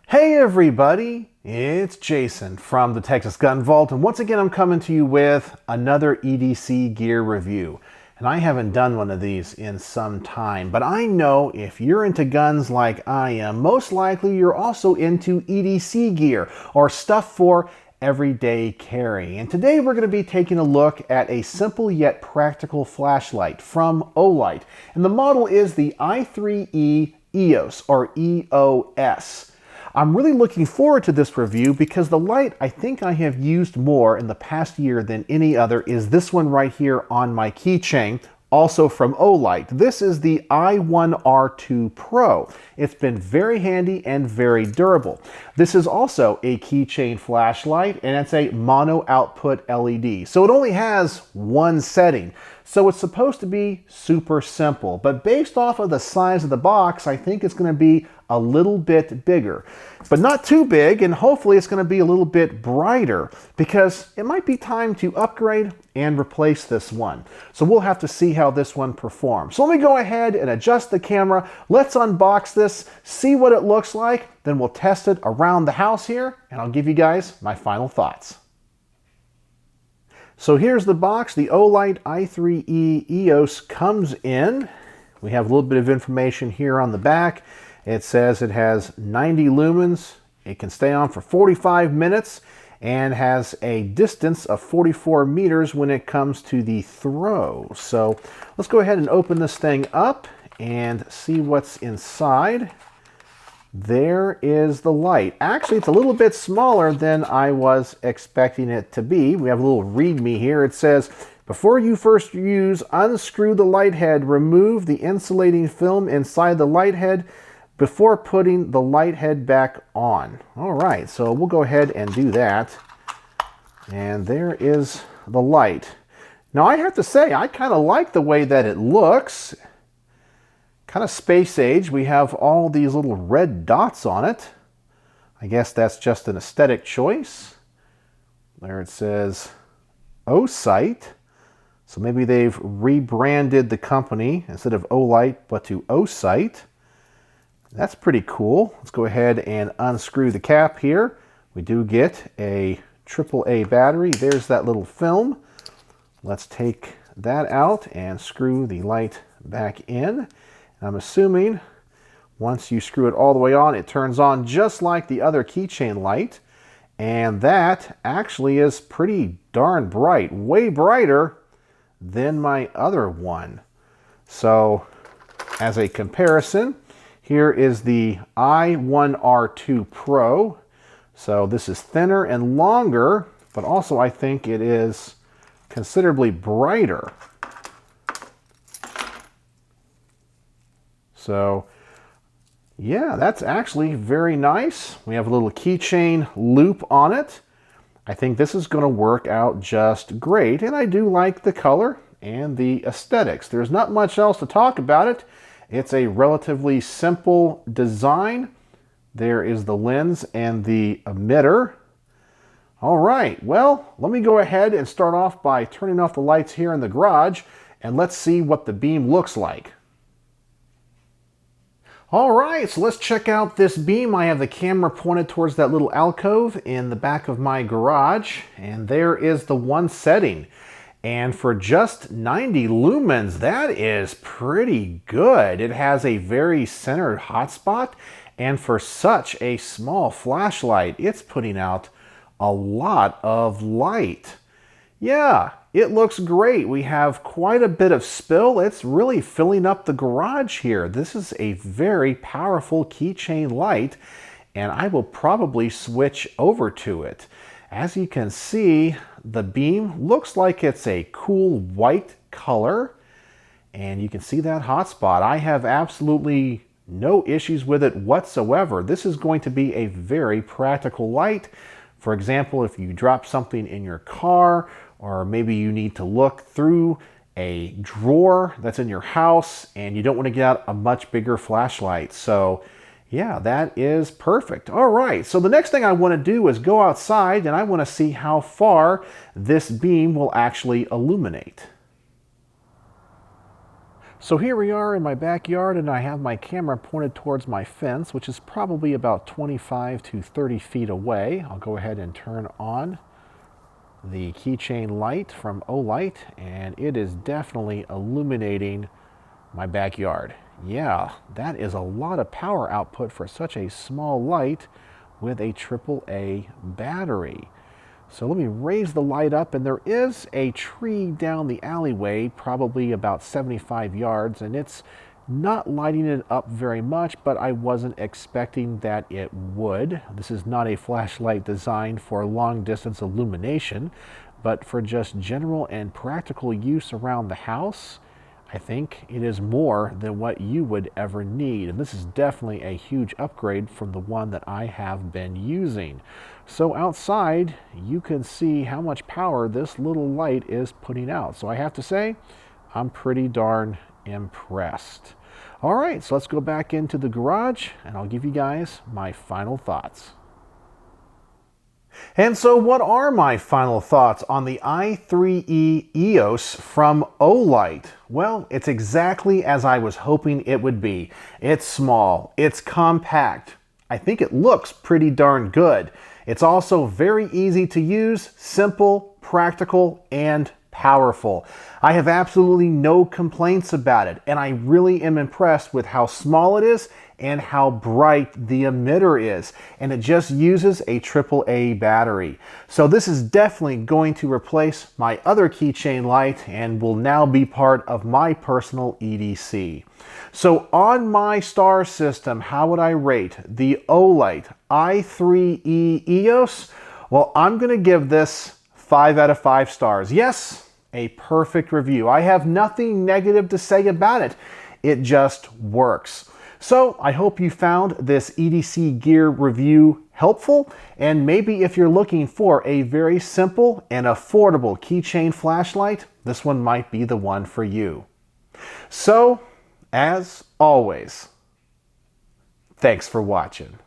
Hey everybody, it's Jason from the Texas Gun Vault, and once again I'm coming to you with another EDC Gear review. And I haven't done one of these in some time, but I know if you're into guns like I am, most likely you're also into EDC gear, or stuff for everyday carry. And today we're going to be taking a look at a simple yet practical flashlight from Olight. And the model is the i3E EOS, or EOS. I'm really looking forward to this review because the light I think I have used more in the past year than any other is this one right here on my keychain, also from Olight. This is the i1R2 Pro. It's been very handy and very durable. This is also a keychain flashlight, and it's a mono output LED. So it only has one setting. So it's supposed to be super simple, but based off of the size of the box, I think it's going to be a little bit bigger, but not too big, and hopefully it's going to be a little bit brighter because it might be time to upgrade and replace this one. So we'll have to see how this one performs. So let me go ahead and adjust the camera. Let's unbox this, see what it looks like, then we'll test it around the house here, and I'll give you guys my final thoughts. So here's the box. The Olight i3E EOS comes in. We have a little bit of information here on the back. It says it has 90 lumens. It can stay on for 45 minutes and has a distance of 44 meters when it comes to the throw. So let's go ahead and open this thing up and see what's inside. There is the light. Actually, it's a little bit smaller than I was expecting it to be. We have a little readme here. It says, before you first use, unscrew the light head, remove the insulating film inside the light head before putting the light head back on. All right, so we'll go ahead and do that. And there is the light. Now I have to say, I kind of like the way that it looks. Kind of space age. We have all these little red dots on it. I guess that's just an aesthetic choice. There it says Osight. So maybe they've rebranded the company instead of Olight, but to Osight. That's pretty cool. Let's go ahead and unscrew the cap here. We do get a AAA battery. There's that little film. Let's take that out and screw the light back in. I'm assuming once you screw it all the way on, it turns on just like the other keychain light. And that actually is pretty darn bright, way brighter than my other one. So as a comparison, here is the i1R2 Pro. So this is thinner and longer, but also I think it is considerably brighter. So yeah, that's actually very nice. We have a little keychain loop on it. I think this is going to work out just great, and I do like the color and the aesthetics. There's not much else to talk about it. It's a relatively simple design. There is the lens and the emitter. All right, well, let me go ahead and start off by turning off the lights here in the garage, and let's see what the beam looks like. All right, so let's check out this beam. I have the camera pointed towards that little alcove in the back of my garage, and there is the one setting. And for just 90 lumens, that is pretty good. It has a very centered hotspot, and for such a small flashlight, it's putting out a lot of light. Yeah, it looks great. We have quite a bit of spill. It's really filling up the garage here. This is a very powerful keychain light, and I will probably switch over to it. As you can see, the beam looks like it's a cool white color, and you can see that hotspot. I have absolutely no issues with it whatsoever. This is going to be a very practical light. For example, if you drop something in your car, or maybe you need to look through a drawer that's in your house and you don't want to get out a much bigger flashlight. So yeah, that is perfect. All right, so the next thing I want to do is go outside, and I want to see how far this beam will actually illuminate. So here we are in my backyard, and I have my camera pointed towards my fence, which is probably about 25 to 30 feet away. I'll go ahead and turn on the keychain light from Olight, and it is definitely illuminating my backyard. Yeah, that is a lot of power output for such a small light with a AAA battery. So let me raise the light up, and there is a tree down the alleyway, probably about 75 yards, and it's not lighting it up very much, but I wasn't expecting that it would. This is not a flashlight designed for long distance illumination, but for just general and practical use around the house. I think it is more than what you would ever need, and this is definitely a huge upgrade from the one that I have been using. So outside, you can see how much power this little light is putting out. So I have to say, I'm pretty darn impressed. All right, so let's go back into the garage, and I'll give you guys my final thoughts. And so what are my final thoughts on the i3E EOS from Olight? Well, it's exactly as I was hoping it would be. It's small, it's compact. I think it looks pretty darn good. It's also very easy to use, simple, practical, and powerful. I have absolutely no complaints about it, and I really am impressed with how small it is and how bright the emitter is, and it just uses a AAA battery. So this is definitely going to replace my other keychain light and will now be part of my personal EDC. So on my star system, how would I rate the Olight i3E EOS? Well, I'm going to give this 5 out of 5 stars. Yes, a perfect review. I have nothing negative to say about it. It just works. So I hope you found this EDC Gear review helpful, and maybe if you're looking for a very simple and affordable keychain flashlight, this one might be the one for you. So, as always, thanks for watching.